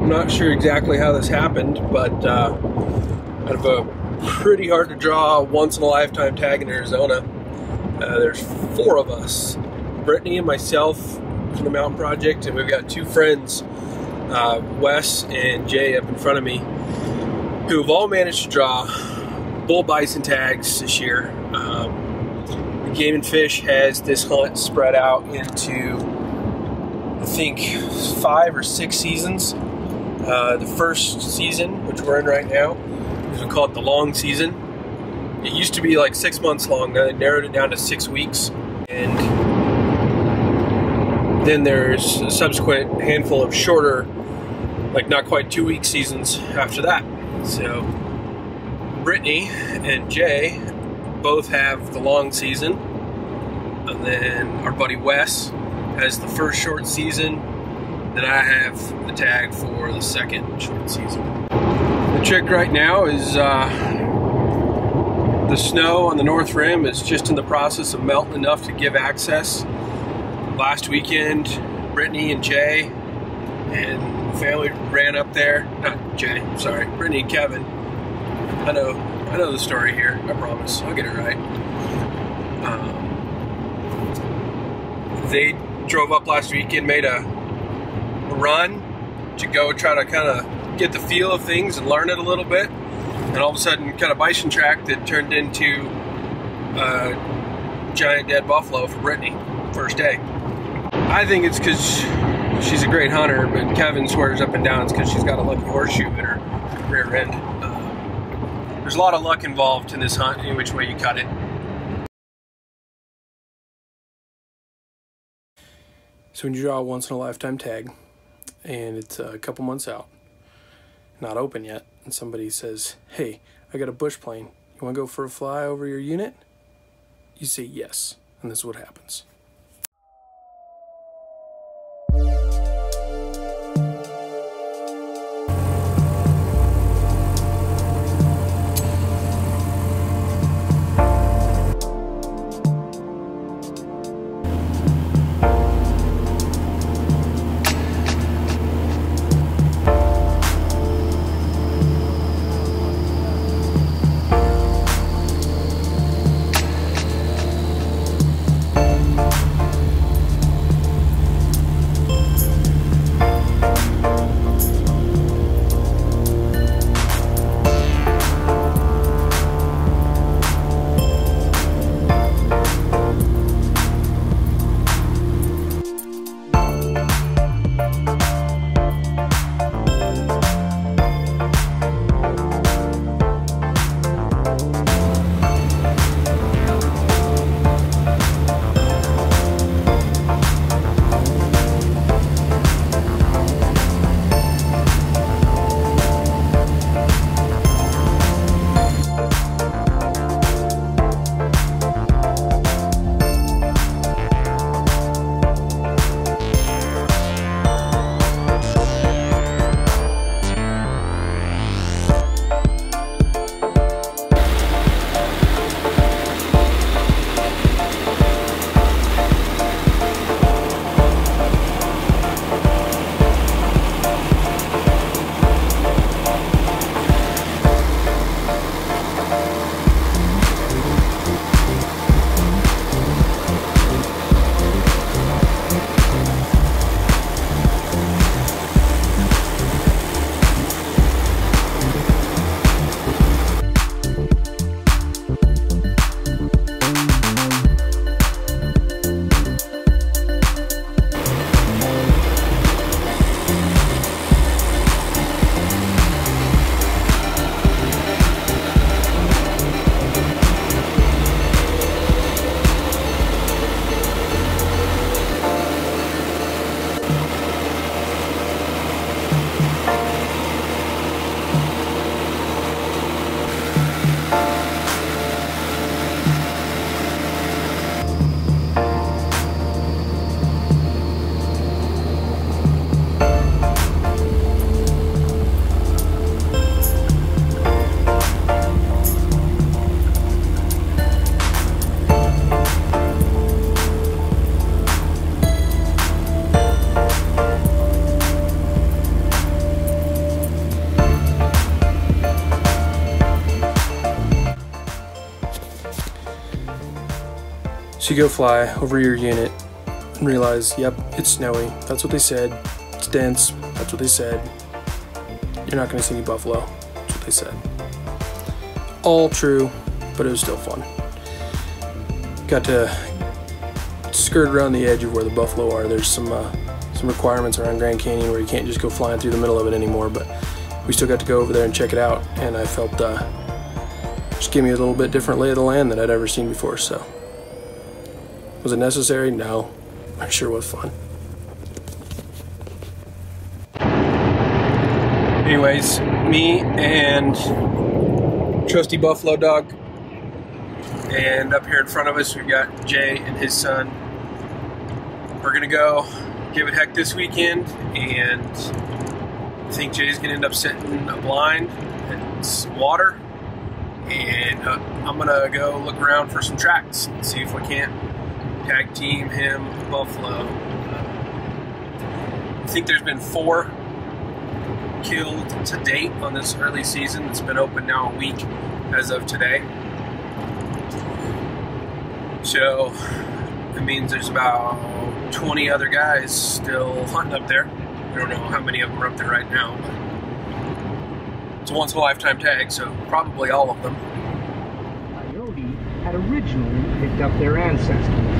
I'm not sure exactly how this happened, but out of a pretty hard to draw once in a lifetime tag in Arizona, there's 4 of us, Britney and myself from the Mountain Project, and we've got 2 friends, Wes and Jay, up in front of me, who have all managed to draw bull bison tags this year. Game and Fish has this hunt spread out into, I think, 5 or 6 seasons. The first season, which we're in right now, is we call it the long season. It used to be like 6 months long. Now they narrowed it down to 6 weeks, and then there's a subsequent handful of shorter, like not quite 2-week seasons after that. So Britney and Jay both have the long season, and then our buddy Wes has the first short season. Then I have the tag for the second short season. The trick right now is the snow on the north rim is just in the process of melting enough to give access. Last weekend, Britney and Jay and family ran up there. Not Jay, sorry, Britney and Kevin. I know the story here, I promise. I'll get it right. They drove up last weekend, made a run to go try to kind of get the feel of things and learn it a little bit. And all of a sudden, kind of bison track that turned into a giant dead buffalo for Britney, first day. I think it's because she's a great hunter, but Kevin swears up and down it's because she's got a lucky horseshoe in her rear end. There's a lot of luck involved in this hunt, any which way you cut it. So when you draw a once-in-a-lifetime tag, and it's a couple months out, not open yet, and somebody says, hey, I got a bush plane, you want to go for a fly over your unit? You say yes, and this is what happens. So you go fly over your unit and realize, yep, it's snowy. That's what they said. It's dense. That's what they said. You're not going to see any buffalo. That's what they said. All true, but it was still fun. Got to skirt around the edge of where the buffalo are. There's some requirements around Grand Canyon where you can't just go flying through the middle of it anymore, but we still got to go over there and check it out, and I felt just gave me a little bit different lay of the land than I'd ever seen before. So was it necessary? No. It sure was fun. Anyways, me and trusty buffalo dog, and up here in front of us we've got Jay and his son. We're gonna go give it heck this weekend, and I think Jay's gonna end up setting a blind and some water, and I'm gonna go look around for some tracks and see if we can't tag team him buffalo. I think there's been 4 killed to date on this early season. It's been open now a week as of today. So it means there's about 20 other guys still hunting up there. I don't know how many of them are up there right now, but it's a once in a lifetime tag, so probably all of them. Coyote had originally picked up their ancestors.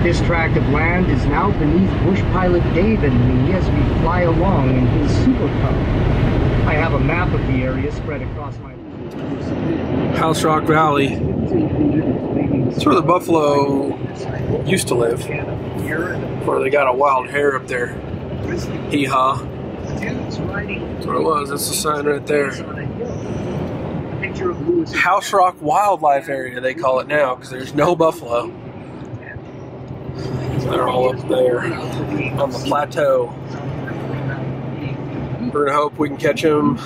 This tract of land is now beneath bush pilot Dave and me as we fly along in his Super Cub. I have a map of the area spread across my... House Rock Valley. It's where the buffalo used to live. Where they got a wild hare up there. Hee-haw. That's what it was. That's the sign right there. House Rock Wildlife Area, they call it now, because there's no buffalo. They're all up there on the plateau. We're gonna hope we can catch them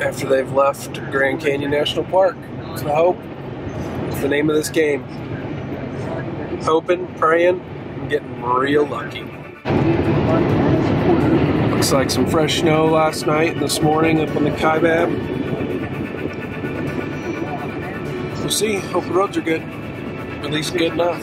after they've left Grand Canyon National Park. That's the hope. It's the name of this game. Hoping, praying, and getting real lucky. Looks like some fresh snow last night and this morning up on the Kaibab. We'll see. Hope the roads are good. At least good enough.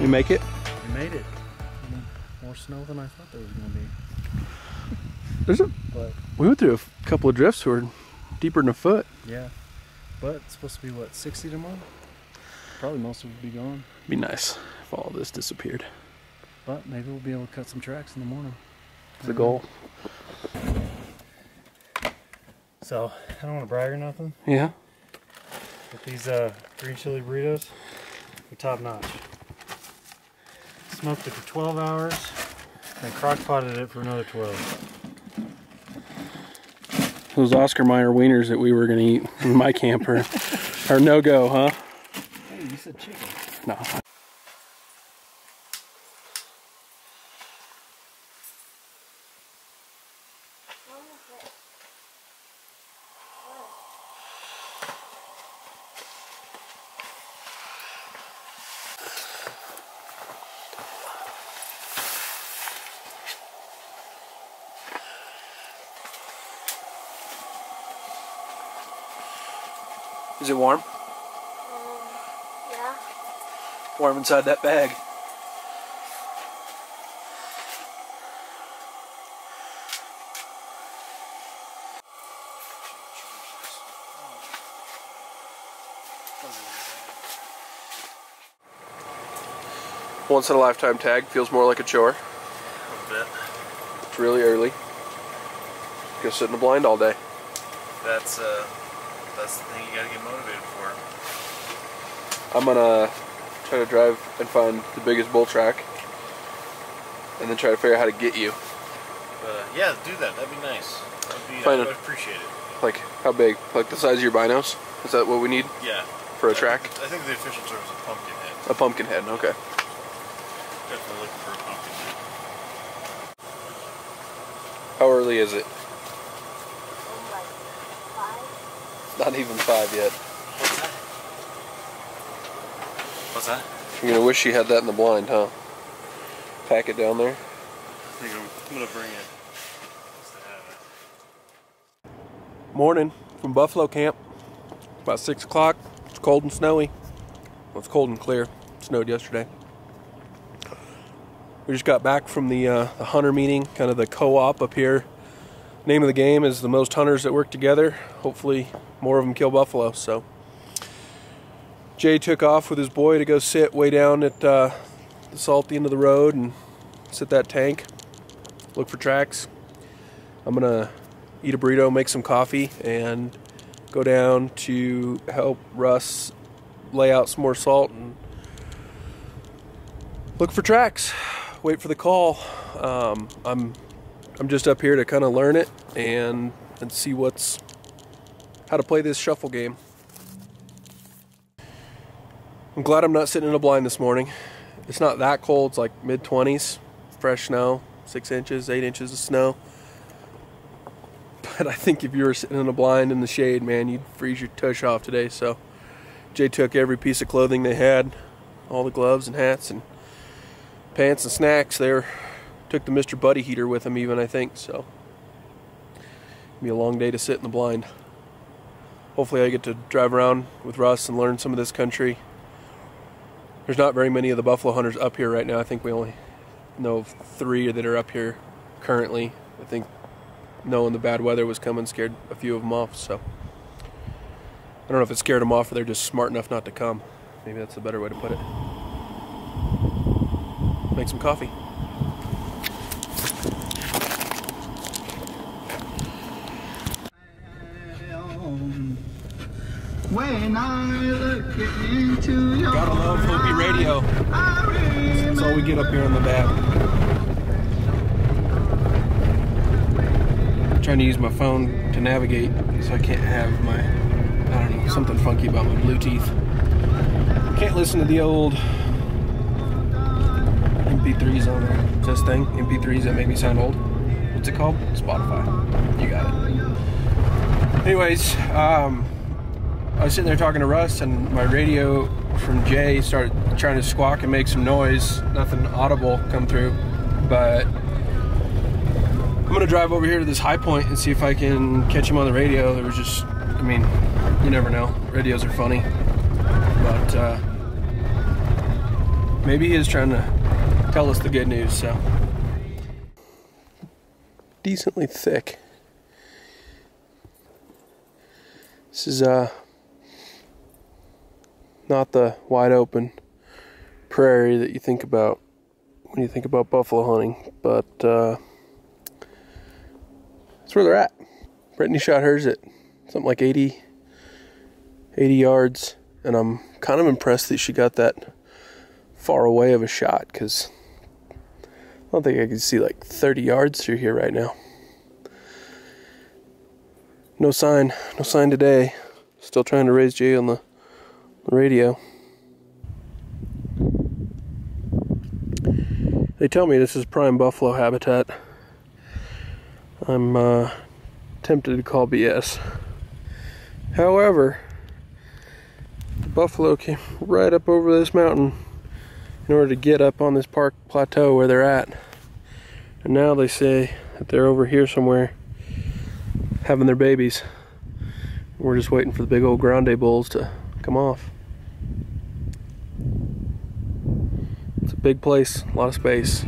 You make it? We made it. More snow than I thought there was going to be. We went through a couple of drifts that were deeper than a foot. Yeah. But it's supposed to be, what, 60 tomorrow? Probably most of it will be gone. Be nice if all this disappeared. But maybe we'll be able to cut some tracks in the morning. That's the goal. So, I don't want to brag or nothing. Yeah. But these green chili burritos are top notch. Smoked it for 12 hours, and crock potted it for another 12. Those Oscar Mayer wieners that we were going to eat in my camper are no-go, huh? Hey, you said chicken. No. Is it warm? Yeah. Warm inside that bag. Once in a lifetime tag feels more like a chore. A little bit. It's really early. Go sit in the blind all day. That's the thing you gotta get motivated for. I'm gonna try to drive and find the biggest bull track, and then try to figure out how to get you Yeah, do that. That'd be nice. Fine. I'd appreciate it. Like, how big? Like the size of your binos? Is that what we need? Yeah. For a track? I think the official term is a pumpkin head. A pumpkin head, okay. Definitely looking for a pumpkin head. How early is it? Like 5. Not even 5 yet. What's that? What's that? You're gonna wish you had that in the blind, huh? Pack it down there. I think I'm gonna bring it. Just to have it. Morning from Buffalo camp. About 6 o'clock. It's cold and snowy. Well, it's cold and clear. It snowed yesterday. We just got back from the hunter meeting, kind of the co-op up here. Name of the game is the most hunters that work together. Hopefully more of them kill buffalo. So Jay took off with his boy to go sit way down at the salty end of the road and sit that tank, look for tracks. I'm gonna eat a burrito, make some coffee, and go down to help Russ lay out some more salt and look for tracks. Wait for the call. I'm just up here to kind of learn it and see how to play this shuffle game. I'm glad I'm not sitting in a blind this morning. It's not that cold. It's like mid-20s, fresh snow, 6 inches, 8 inches of snow. But I think if you were sitting in a blind in the shade, man, you'd freeze your tush off today. So Jay took every piece of clothing they had, all the gloves and hats and pants and snacks. Took the Mr. Buddy heater with him even, I think. So it'll be a long day to sit in the blind. Hopefully I get to drive around with Russ and learn some of this country. There's not very many of the buffalo hunters up here right now. I think we only know of 3 that are up here currently. I think knowing the bad weather was coming scared a few of them off. So I don't know if it scared them off or they're just smart enough not to come. Maybe that's the better way to put it. Make some coffee. When I look into your Gotta love Hopi radio. That's all we get up here on the bat. I'm trying to use my phone to navigate, so I can't have my, I don't know, something funky about my Bluetooth. Can't listen to the old MP3s on there. This thing, MP3s that make me sound old. What's it called? Spotify. You got it. Anyways, I was sitting there talking to Russ, and my radio from Jay started trying to squawk and make some noise. Nothing audible come through, but I'm gonna drive over here to this high point and see if I can catch him on the radio. There was just, I mean, you never know. Radios are funny, but maybe he is trying to tell us the good news. So decently thick. This is not the wide open prairie that you think about when you think about buffalo hunting, but that's where they're at. Britney shot hers at something like 80 yards, and I'm kind of impressed that she got that far away of a shot, because I don't think I can see like 30 yards through here right now. No sign today. Still trying to raise Jay on the radio. They tell me this is prime buffalo habitat. I'm tempted to call BS. However, the buffalo came right up over this mountain in order to get up on this park plateau where they're at. And now they say that they're over here somewhere having their babies. We're just waiting for the big old grande bulls to come off. It's a big place, a lot of space.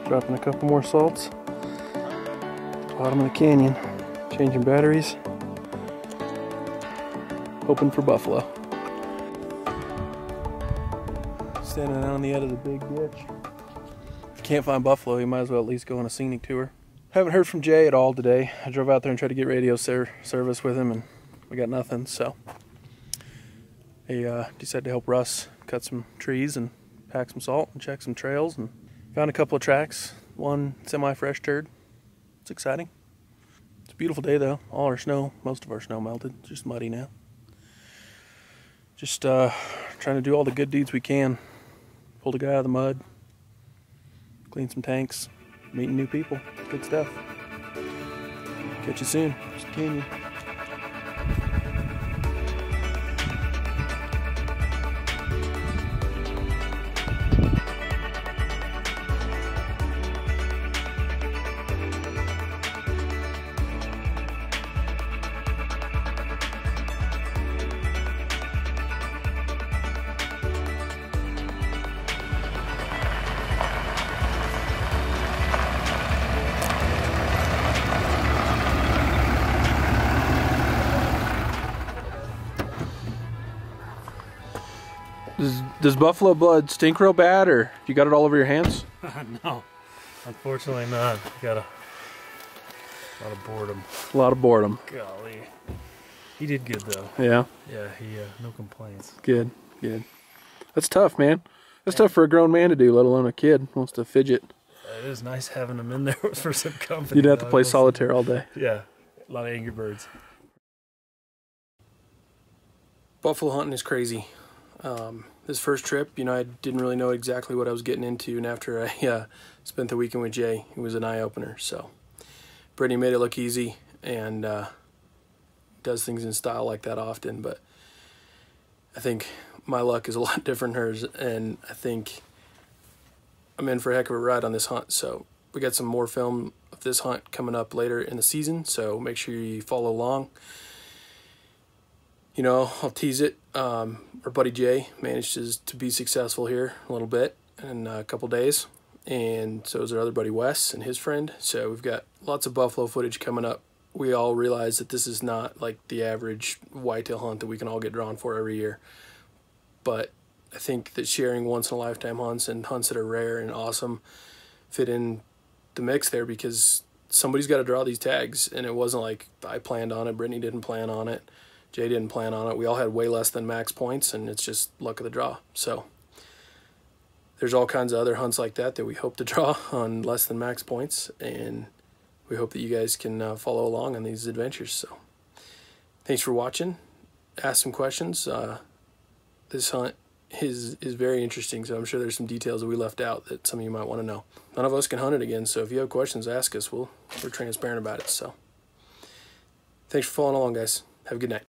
Dropping a couple more salts. Bottom of the canyon. Changing batteries. Hoping for buffalo. Standing down on the edge of the big ditch. If you can't find buffalo, you might as well at least go on a scenic tour. Haven't heard from Jay at all today. I drove out there and tried to get radio service with him, and we got nothing, so I decided to help Russ cut some trees and pack some salt and check some trails, and found a couple of tracks. One semi-fresh turd. It's exciting. It's a beautiful day though. All our snow, most of our snow melted. It's just muddy now. Just trying to do all the good deeds we can. Pulled a guy out of the mud. Clean some tanks. Meeting new people. Good stuff. Catch you soon. Just a canyon. Does buffalo blood stink real bad, or you got it all over your hands? No, unfortunately not. Got a lot of boredom. A lot of boredom. Golly. He did good though. Yeah? Yeah, he no complaints. Good, good. That's tough, man. That's tough for a grown man to do, let alone a kid who wants to fidget. It is nice having him in there for some company. You'd have to play solitaire all day. Yeah, a lot of Angry Birds. Buffalo hunting is crazy. This first trip, you know, I didn't really know exactly what I was getting into, and after I spent the weekend with Jay, it was an eye-opener. So Britney made it look easy, and does things in style like that often, but I think my luck is a lot different than hers, and I think I'm in for a heck of a ride on this hunt. So we got some more film of this hunt coming up later in the season, so make sure you follow along. You know, I'll tease it. Our buddy Jay managed to be successful here a little bit in a couple days, and so is our other buddy Wes and his friend. So we've got lots of buffalo footage coming up. We all realize that this is not like the average whitetail hunt that we can all get drawn for every year, but I think that sharing once-in-a-lifetime hunts and hunts that are rare and awesome fit in the mix there, because somebody's got to draw these tags, and it wasn't like I planned on it, Britney didn't plan on it, Jay didn't plan on it. We all had way less than max points, and it's just luck of the draw. So there's all kinds of other hunts like that we hope to draw on less than max points, and we hope that you guys can follow along on these adventures. So thanks for watching. Ask some questions. This hunt is very interesting, so I'm sure there's some details that we left out that some of you might want to know. None of us can hunt it again, so if you have questions, ask us. We're transparent about it. So thanks for following along, guys. Have a good night.